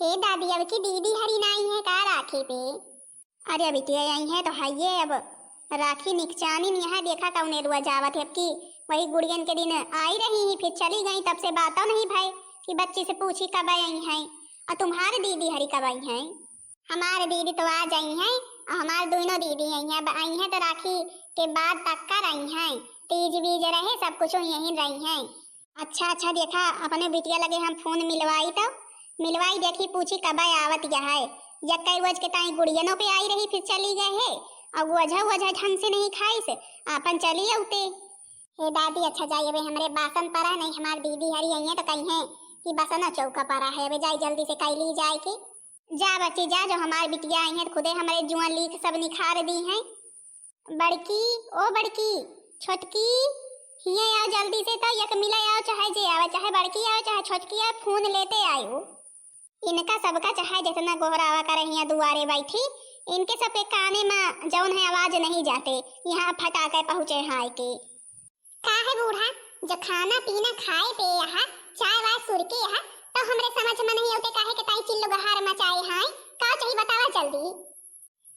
हे दादी, अब की दीदी हरी नाई है का राखी पे? अरे बिटिया आई है तो हाइये अब राखी निकचानी नहीं है। देखा कौने रुआ जावत है अब की वही गुड़ियन के दिन आई रही ही फिर चली गई, तब से बातों नहीं भाई कि बच्ची से पूछी कब आई हैं। और तुम्हारी दीदी हरी कब आई हैं? हमारे दीदी तो आज आई हैं और हमारे दोनों दीदी आई हैं। अब आई हैं तो राखी के बाद तक कर आई हैं, तीज बीज रहे सब कुछ यहीं रही हैं। अच्छा अच्छा, देखा अपने बिटिया लगे हम फोन मिलवाई तो मिलवाई देखी पूछी कब आवत यह है। यक्का रोज के ताई गुड़ियनों पे आई रही फिर चली गए है और वजह वजह ढंग से नहीं खाई से अपन चली उते। हे दादी अच्छा जाइए वे हमरे बासन परा नहीं, हमारी दीदी हरी आई है तो कही है कि बसना चौका परा है वे जाई जल्दी से कई ली जाए के। जा बच्ची जा, जो हमारी बिटिया आई है खुदे हमारे जुआ लीक सब निखार दी हैं। बड़की ओ बड़की छोटकी हिया आओ जल्दी से, तो यक मिला आओ चाहे जे आवे, चाहे बड़की आओ चाहे छोटकी आओ, फोन लेते आयो। इनका सबका चाहे जितना गोहरावा करे यहाँ दुआरे बैठी, इनके सबके काने में जौन है आवाज नहीं जाते, यहाँ फटाके पहुँचे हाय के। का है बूढ़ा जो खाना पीना खाए पे यहाँ चाय वाय सुरके यहाँ तो हमरे समझ में नहीं आते काहे के ताई चिल्लो गहार मचाए हाय। का चाहिए बतावा जल्दी।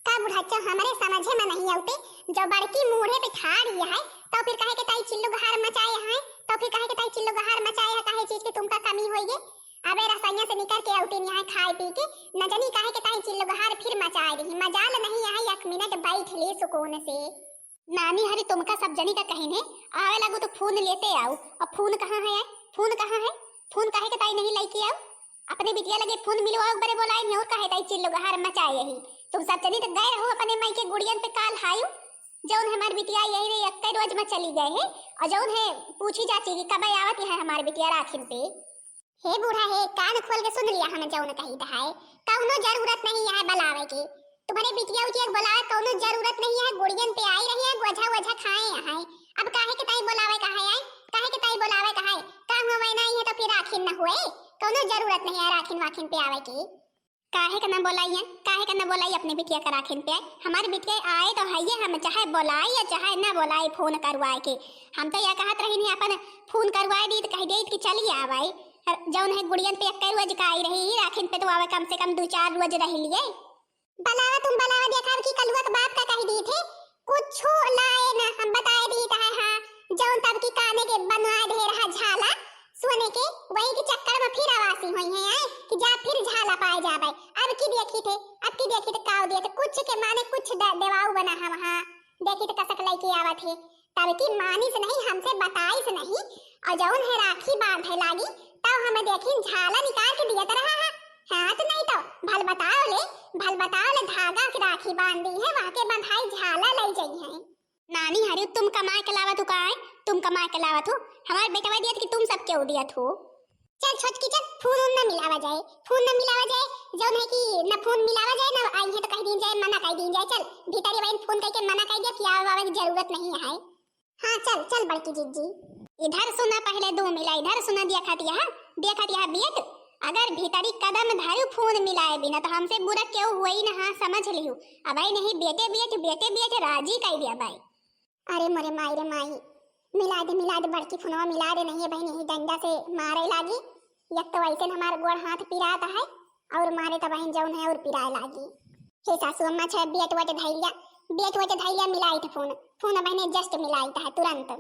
का बुढ़ाचा हमारे समझे में नहीं आते, जो बड़की मूढ़े पे ठाड़ है तो फिर काहे के ताई चिल्लो गहार मचाए हाय, तो फिर काहे के ताई चिल्लो गहार मचाए है, काहे चीज के तुमका कमी होइए। अबे रसोइया से निकल के आउते यहाँ खाए पी के न जानी काहे के ताई चिल्लो गहार फिर मचाए रही। मजाल नहीं है एक मिनट बैठ ले सुकून से। नानी हरी तुमका सब जनी का कहीने आवे लगो तो फोन लेते आओ। अब फोन कहाँ है? फोन कहाँ है? फोन काहे के ताई नहीं लेके आओ? अपने बिटिया लगे फोन मिलवाओ बड़े बोलाए नहीं और काहे ताई चिल्लो गहार मचाए यही। तुम सब जनी तो गए रहो अपने माई के गुड़ियन पे काल हायू, जौन हमारी बिटिया यही रे एक रोज में चली गए है और जौन है पूछी जाती कि कब आवत है हमारी बिटिया राखिन पे। हे बूढ़ा हे कान खोल के सुन लिया हमें जौन कही है, कौनो जरूरत नहीं है बुलावे की। तुम्हारे बिटिया उटिया बुलाए कौनो जरूरत नहीं है, गुड़ियन पे आई रही है वजह वजह खाए है। अब काहे के ताई बुलावे काहे आई, काहे के ताई बुलावे काहे? काम होवे नहीं है तो फिर राखिन न हुए, कौनो जरूरत नहीं है राखिन वाखिन पे आवे की। काहे का न बोलाई है, काहे का न बोलाई अपने बिटिया का राखिन पे? हमारी बिटिया आए तो है हम चाहे बोलाई या चाहे न बोलाई फोन करवाए के। हम तो यह कहत रही नहीं अपन फोन करवाए दी तो कह दे कि चली आवाई, जौन है गुड़ियन पे एक रोज का आई रही राखिन पे तो आवे कम से कम 2-4 रोज रह लिए। बलावा तुम बलावा देखा कि कलुआ के बाप का कह दी थे कुछ लाए ना हम बताए दी था। हां जौन तब की काने के बनवाए दे रहा झाला सोने के वही के चक्कर में फिर आवासी हुई है आए कि जा फिर झाला पाए जावे। अब की देखी थे, अब की देखी तो काव दिए थे कुछ के माने कुछ देवाऊ बना है वहां देखी तो कसक लाई के आवत है। तब की मानी से नहीं हमसे बताई से नहीं और जौन है राखी बांधे लागी तब हमें देखी झाला निकाल के दिया रहा है। हाँ तो नहीं तो भल बताओ ले धागा की राखी बांध दी है वहां के बंधाई झाला ले जाई है। नानी हरी तुम कमाए के लावत हो का है, तुम कमाए के लावत हो, हमारे बेटा दिया कि तुम सब क्यों दिया हो। चल छोटकी चल फोन न मिलावा जाए, फोन न मिलावा जाए, जौन है कि न फोन मिलावा जाए न आई है तो कह दी जाए मना कह दी जाए। चल भीतरी बहन फोन करके मना कह दिया कि आवे की जरूरत नहीं है। हाँ चल चल बड़की जीजी इधर सुना पहले 2 मिला इधर सुना देखा दिया बियत अगर भीतरी कदम धरू फोन मिलाए बिना तो हमसे बुरा क्यों हुई ना। हाँ समझ लियो अब आई नहीं बेटे बेटे राजी कह दिया भाई। अरे मोरे माई रे माई मिला दे बड़की फोनवा मिला दे नहीं है बहन यही डंडा से मारे लागी। एक तो वैसे हमारा गोड़ हाथ पिराता है और मारे तो बहन जौन है और पिराए लागी। हे सासू अम्मा छे बेट वटे धैलिया मिलाई थे फोन बहने जस्ट मिलाई था तुरंत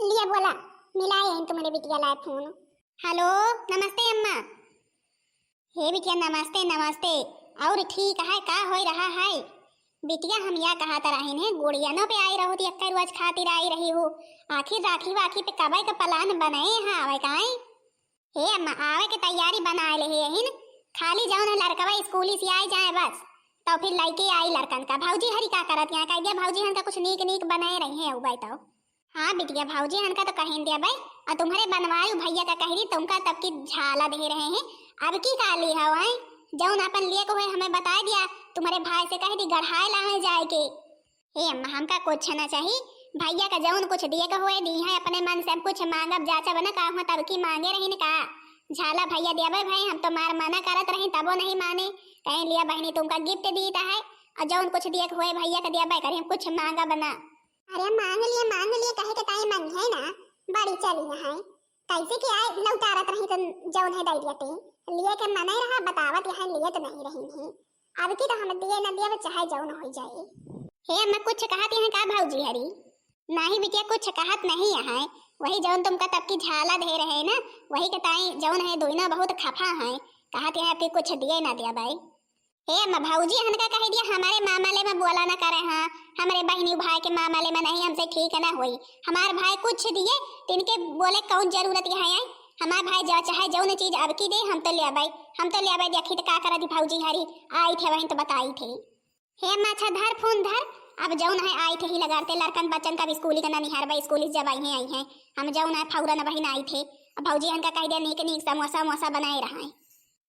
लिया बोला मिलाए हैं तुम्हारे बिटिया लाए फोन। हेलो नमस्ते अम्मा। हे बिटिया नमस्ते और ठीक है का हो रहा है? बिटिया हम यह कहा रही है गुड़ियनों पे आई रहो थी एक रोज खातिर आई रही हो, आखिर राखी वाखी पे कब का प्लान बनाए हैं आवे का? हे अम्मा आवे के तैयारी बनाए ले है खाली जाओ ना लड़कवा स्कूल से आई जाए बस तो फिर लड़के आई लड़कन का। भाऊजी हरी का करत यहाँ कह दिया भाऊजी हन का कुछ नीक बनाए रही है उबाई तो। हाँ बिटिया भाऊजी हन का तो कहें दिया भाई और तुम्हारे बनवायु भैया का कह दी तुमका तब की झाला दे रहे हैं। अब की काली हवाएं जौन अपन लिए को है हमें बता दिया तुम्हारे भाई से कह दी गढ़ाए लाए जाए के। हे अम्मा हमका कुछ ना चाहिए भैया का जौन कुछ दिए का हुए दी है अपने मन से कुछ मांगब जाचा बना का हो तब की मांगे रही ने का झाला भैया दिया भाई हम तो मार मना करत रही तबो नहीं माने कहीं लिया बहनी तुमका गिफ्ट दीता है और जौन कुछ दिए हुए भैया का दिया भाई करें कुछ मांगा बना। अरे मांग लिए कहे के ताई मन है ना बड़ी चली है कैसे कि आए लौटारत रही तो जौन है दई दिया लिए के मना रहा बतावत यहाँ लिए तो नहीं रही नहीं। अब की तो हम दिए न दिए चाहे जौन हो जाए। हे मैं कुछ कहत यहाँ का भाऊजी हरी नहीं बिटिया कुछ कहत नहीं है वही जौन तुमका तब की झाला दे रहे ना वही के ताई जौन है दोइना बहुत खफा है कहत यहाँ कि कुछ दिए ना दिया भाई। हे मैं भाऊजी हनका कह दिया हमारे मामाले में बोला ना करे हाँ हमारे बहनी भाई के मामाले में नहीं हमसे ठीक ना हुई हमारे भाई कुछ दिए तिनके बोले कौन जरूरत है आई हमारे भाई जो चाहे जौन चीज अब की दे हम तो ले आबाई देखी तो का करा दी भाऊजी हरी आई थे वहीं तो बताई थे। हे माछा धर फोन धर अब जौन है आई थे ही लगाते लड़कन बच्चन का भी स्कूली का ना निहार भाई स्कूली जब आई हैं हम जौन है फौरन बहन आई थे अब भाऊजी हनका कह दिया नीक नीक समोसा मोसा बनाए रहा है।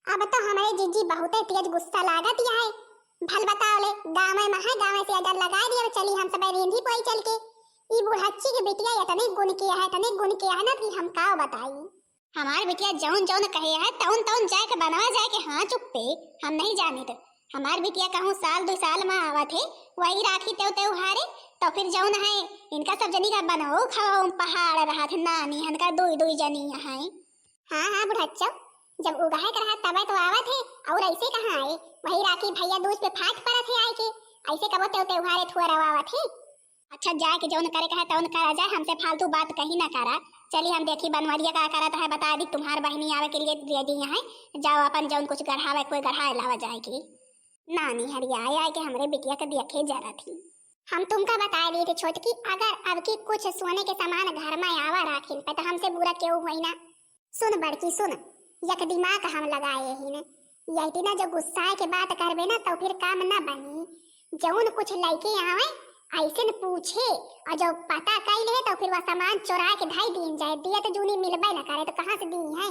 अब तो हमारे जीजी बहुत तेज गुस्सा लागत है भल बताओ ले गाँव में है गाँव से अगर लगा दिया चली हम सब रेंधी पोई चल के ई बुढ़च्ची के बिटिया इतने गुण किया है ना कि हम का बताई हमार बिटिया जौन जौन कहे है तौन तौन जाए के बनवा जाए के हाँ चुप पे हम नहीं जाने तो हमार बिटिया कहूँ साल 2 साल में आवा थे वही राखी त्योहारे तो फिर जौन है इनका सब जनी का बनाओ खाओ पहाड़ रहा थे नानी हनका 2 जनी यहाँ हाँ बुढ़च्चा जब उगाहे कर रहा तब तो आवा थे और ऐसे कहाँ आए वही राखी भैया दूध पे फाट पड़ा थे आए के ऐसे कबो त्योहारे ठुआ रवा थे। अच्छा जाए के जौन करे कहा तौन करा जाए हमसे फालतू बात कहीं ना करा चलिए हम देखी बनवरिया का करता है बता दी तुम्हार बहनी आवे के लिए दे दी है जाओ अपन जौन कुछ गढ़ावे कोई गढ़ाए लावा जाएगी नानी हरिया आए के हमरे बिटिया के देखे जरा थी हम तुमका बता दिए थे छोटकी अगर अब की कुछ सोने के सामान घर में आवा राखिन पे तो हमसे बुरा क्यों हुई ना। सुन बड़की सुन यक दिमाग हम लगाए ही न यही ना जो गुस्सा के बात करबे ना तो फिर काम ना बनी जौन कुछ लइके आवे ऐसे न पूछे और जब पता कई ले तो फिर वह सामान चुरा के ढाई दिन जाए दिया तो जूनी मिलबे न करे तो कहाँ से दी है।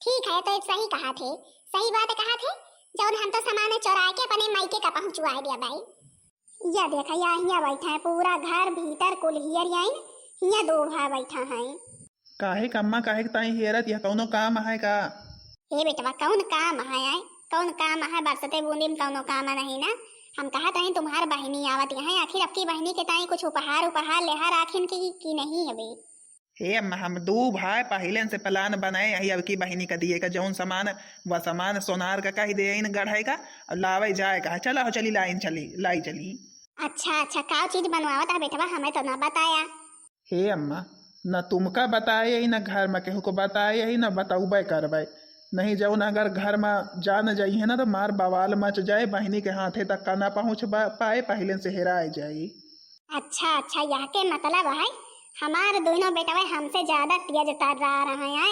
ठीक है तो एक सही कहा थे सही बात कहा थे जौन हम तो सामान चुरा के अपने मायके का पहुंचवा दिया भाई। या देखा यहाँ बैठा है पूरा घर भीतर कुल हियर यहाँ 2 भाई बैठा है काहे कम्मा काहे ताई हेरत यह कौनो काम है का। हे बेटवा कौन काम है बरसते बूंदी में कौनो काम नहीं ना हम कहा था तुम्हार बहनी आवत यहाँ आखिर आपकी बहनी के ताई कुछ उपहार लेहा राखिन की नहीं है बे। हे अम्मा हम 2 भाई पहले से प्लान बनाए है अब की बहनी का दिए का जौन सामान वह सामान सोनार का कही दे गढ़ाई का और लावे जाए का चला चली लाई चली। अच्छा का चीज बनवावत है बेटवा हमें तो ना बताया। हे अम्मा न तुमका बताए ही न घर में केहू को बताए ही न बताऊबे करबे नहीं जौन अगर घर में जा न जाई है ना तो मार बवाल मच जाए बहनी के हाथे तक का ना पहुँच पाए पहले से हेराए जाए। अच्छा यह के मतलब है हमारे दोनों बेटा हमसे ज्यादा तेज तर रहा है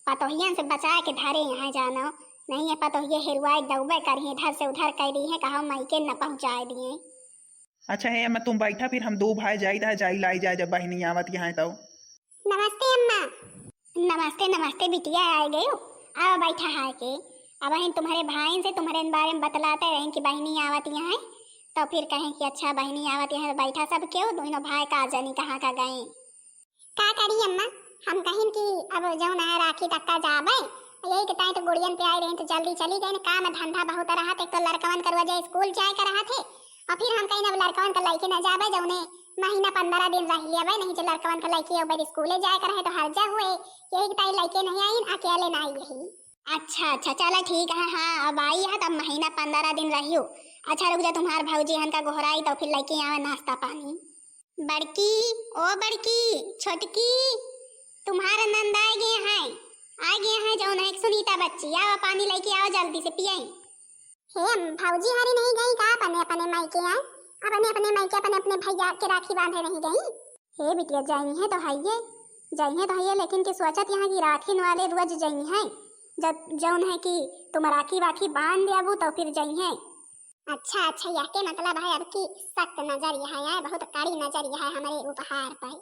पतोहियन से बचा के धरे यहाँ जाना नहीं है पतोहिए हेरुआई दौबे कर इधर से उधर कर दी है कहा मायके न पहुँचा दिए। अच्छा है अम्मा तुम बैठा फिर हम 2 भाई जाई लाई जाए जब बहनी आवत यहाँ तो। नमस्ते अम्मा। नमस्ते बिटिया आ गए अब बैठा है के अब हम तुम्हारे भाई से तुम्हारे बारे में बतलाते रहे कि बहनी आवत यहाँ है तो फिर कहें कि अच्छा बहनी आवत यहाँ बैठा सब क्यों दोनों भाई का जानी कहाँ का गए का करी अम्मा हम कहीं कि अब जो ना राखी तक का जाबे यही के ताई तो गुड़ियन पे आए रहे तो जल्दी चली गए काम धंधा बहुत रहा थे तो लड़कवन करवा जाए स्कूल जाए कर रहा थे और फिर हम कहीं अब लड़कवन का लड़के न जाबे जौने महीना 15 दिन रह लिया भाई नहीं तो लड़कवन का लड़के अब स्कूले जाए कर रहे तो हर जा हुए यही ताई लड़के नहीं आई अकेले ना आई यही। अच्छा चला ठीक है हाँ अब आई है तब महीना 15 दिन रहियो। अच्छा रुक जा तुम्हार भौजी हन का गोहराई तो फिर लड़के आवे नाश्ता पानी। बड़की छोटकी तुम्हारा नंद आ गए हैं जो एक सुनीता बच्ची आओ पानी लेके आओ जल्दी से पिए। हे भौजी हरी नहीं गई का अपने मायके आए अपने मायके अपने भैया के राखी बांधे नहीं गई। हे बिटिया जाई है तो है लेकिन कि सोचत यहाँ की राखी वाले रोज जाई है जब जौन है कि तुम राखी बांध दियाबू तो फिर जाई है। अच्छा यह के मतलब है अब की सख्त नजर यह है बहुत कड़ी नजर यह है हमारे उपहार पर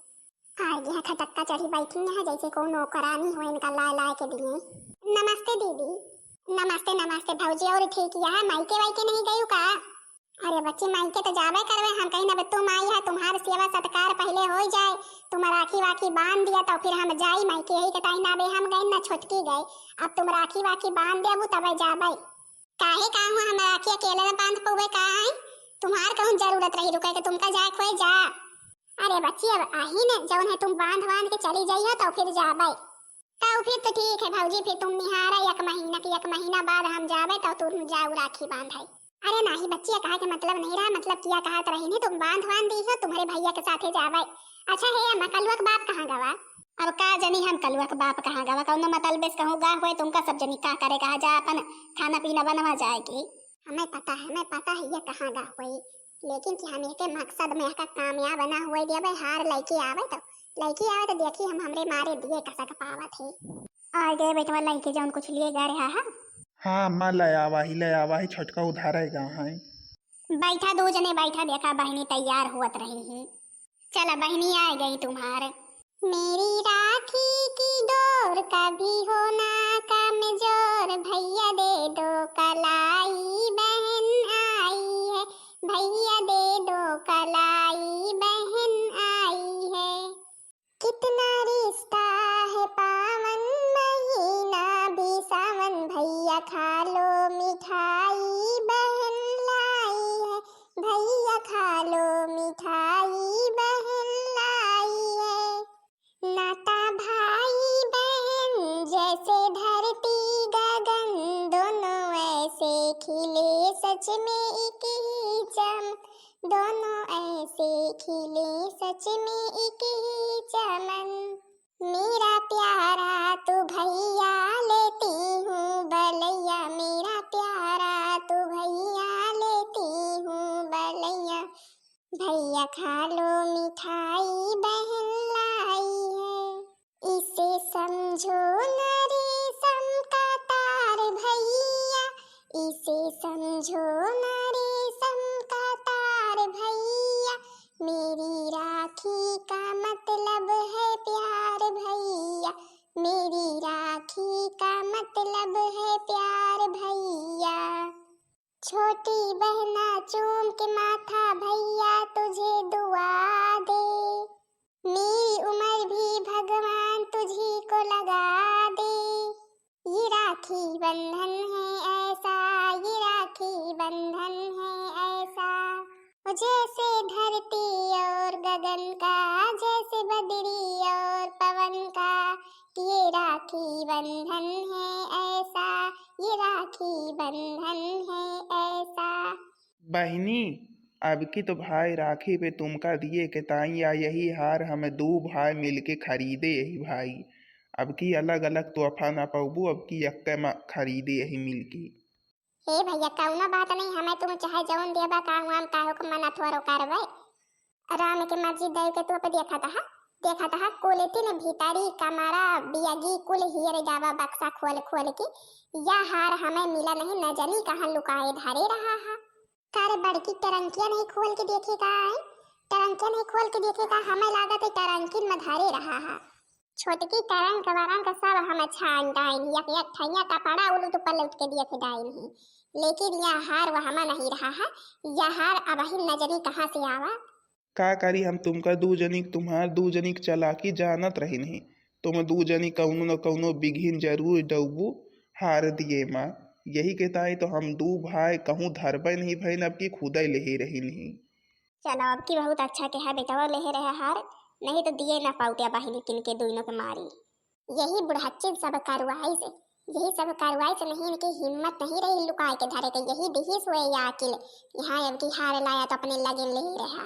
आज यहाँ खटक्का चढ़ी बैठी है जैसे को नौकरानी हो इनका ला के दिए। नमस्ते दीदी। नमस्ते भौजी और ठीक यह मायके वायके नहीं गयू का। अरे बच्ची मायके तो जावे करवे हम कहीं ना तुम आई है तुम्हारे सेवा सत्कार पहले हो जाए तुम राखी बांध दिया तो फिर हम जाई मायके यही के ताई ना बे हम गए ना छोटकी गए अब तुम राखी बांध देबू तब जाबे काहे कहूँ हम राखी अकेले में बांध पौवे का है तुम्हार कहूँ जरूरत रही रुके के तुमका जाए खोए जा। अरे बच्ची अब आही ने जौन है तुम बांध के चली जाइए तो फिर जाबे ताऊ फिर तो ठीक है भौजी, फिर तुम निहारा एक महीना की, एक महीना बाद हम जावे तो तुम जाओ राखी बांधाई। अरे नहीं बच्चिया, कहा के मतलब नहीं रहा, मतलब किया कहा तो रही नहीं, तुम बांध दी हो, तुम्हारे भैया के साथे जावे। अच्छा है अम्मा, कलुआ के बाप कहाँ गवा? अब का जनी हम कलुआ के बाप कहाँ गवा, कौनो मतलब बेस कहूँ गा हुए तुमका सब जनी का करे, कहा जा अपन खाना पीना बनवा जाएगी। हमें पता है ये कहाँ गा हुई, लेकिन कि हम के मकसद में का कामयाब बना हुए दिया हार लड़की आवे तो देखी हम हमरे मारे दिए कसक पावत है। आ गए बेटवा लड़के जौन कुछ लिए गा रहा है। हाँ अम्मा ले आवा ही छोटका उधार है गाँव है। बैठा दो जने बैठा, देखा बहनी तैयार हुआ रही है। चला बहनी आ गई तुम्हारे। मेरी राखी की डोर कभी हो ना कमजोर, भैया दे दो कलाई बहन आई है, भैया दे दो कलाई बहन आई है। कितना रिश्ता है पावन, महीना भी सावन, भैया खा लो मिठाई बहन लाई है, भैया खा लो मिठाई बहन लाई है। नाता भाई बहन जैसे धरती गगन, दोनों ऐसे खिले सच में एक ही चम, दोनों ऐसे खिले सच में एक ही चमन। मेरा प्यारा तू भैया लेती हूँ बलैया, मेरा प्यारा तू भैया लेती हूँ बलैया, भैया खा लो मिठाई बहन लाई है। इसे समझो न रेशम का तार भैया, इसे समझो न रेशम का तार भैया, मेरी राखी का मतलब है प्यार भैया, मेरी राखी का मतलब है प्यार भैया। छोटी बहना चूम के माथा भैया तुझे दुआ दे, मेरी उम्र भी भगवान तुझी को लगा दे। ये राखी बंधन है ऐसा, ये राखी बंधन है ऐसा, जैसे धरती और गगन का, जैसे बदरी और पवन का, ये राखी बंधन है ऐसा, ये राखी बंधन है ऐसा। बहनी अब की तो भाई राखी पे तुमका दिए के ताई या यही हार हमें दो भाई मिलके खरीदे यही भाई। अब की अलग अलग तोहफा ना पाबू, अब की यक्के में खरीदे यही मिलके। हे भैया कौनो बात नहीं, हमें तुम चाहे जौन देबा काम वाम काहो को मना थोरो करवे। राम के मस्जिद दे के तू पे देखा था कोलेती ने भीतरी कमरा बियागी कुल हीरे जावा बक्सा खोल खोल के, या हार हमें मिला नहीं, न जानी कहाँ लुकाए धरे रहा है। तारे बड़की टरंकिया नहीं खोल के देखेगा, टरंकिया नहीं खोल के देखेगा, हमें लागत है टरंकी में धरे रहा है। छोटकी टरंक वरंक सब हमें छान डाइन, एक ठैया कपड़ा उलट पलट के दिए थे डाइन ही, लेकिन यह हार वह हमें नहीं रहा है। यह हार अब ही नजरी कहाँ से आवा। का करी हम तुमका दू जनिक तुम्हार दू जनिक चलाकी जानत रही नहीं, तुम दू जनी कौनो न कौनो बिघिन जरूर डूबू हार दिए माँ। यही के ताई तो हम दू भाई कहूँ धरबे नहीं भई, अब की खुदा ले रही नहीं। चलो अब की बहुत अच्छा के है बेटा ले रहे हार, नहीं तो दिए ना पाउटिया बहिनी किन के दोनों के मारी। यही बुढ़ाच्चे सब कार्रवाई से, यही सब कार्रवाई से नहीं, इनकी हिम्मत नहीं रही लुकाए के धरे के, यही दिही सोए या अकेले यहाँ अब की हार लाया तो अपने लगे ले रहा।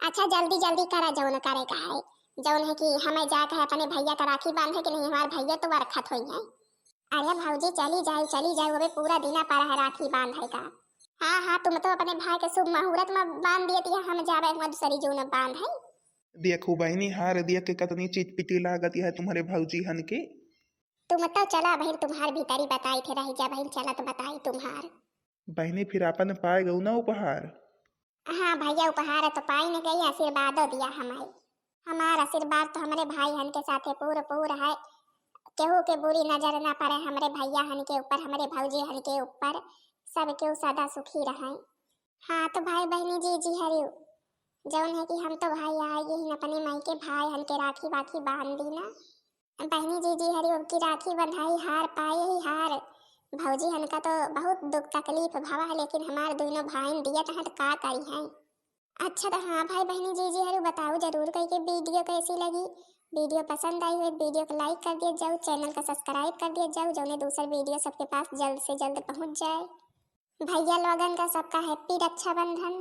अच्छा जल्दी जल्दी करा जौन करे का है, जौन है कि हमें जाकर अपने भैया का राखी बांधे कि नहीं, हमारे भैया तो बरखत हुई है। अरे भौजी चली जाओ अबे पूरा दिन पर है राखी बांधे का। हाँ तुम तो अपने भाई के शुभ मुहूर्त में बांध दिए थी, हम जावे दूसरी जून बांध है। देखो बहनी हार दिया के कितनी चीज पिटी लागत है तुम्हारे भौजी हन के। तुम तो चला बहन, तुम्हार भीतरी बताई थे रही जा बहन, चला तो बताई तुम्हार। बहनी फिर अपन पाए गऊ ना उपहार। हाँ भैया उपहार तो पाई न गई, आशीर्वाद दिया हमें। हमारा आशीर्वाद तो हमारे भाई हन के साथ पूरा है, केहू के बुरी नजर ना पड़े हमारे भैया हन के ऊपर, हमारे भौजी हन के ऊपर, सब केहू सदा सुखी रहे। हाँ तो भाई बहनी जी हरियो, जौन है कि हम तो भाई आए ही अपने माई के भाई हन के राखी वाखी बांध दी ना। बहनी जी हरियो की राखी बंधाई हार पाए ही हार, भौजी हन का तो बहुत दुख तकलीफ भवा, लेकिन हमारे दोनों भाई दिया तो का करी है। अच्छा तो हाँ भाई बहनी जी हरियो बताओ जरूर कही के वीडियो कैसी लगी, वीडियो पसंद आई हो वीडियो को लाइक कर दिया जाओ, चैनल का सब्सक्राइब कर दिया जाओ, जो दूसरा वीडियो सबके पास जल्द से जल्द पहुंच जाए। भैया लोगन का सबका हैप्पी रक्षाबंधन।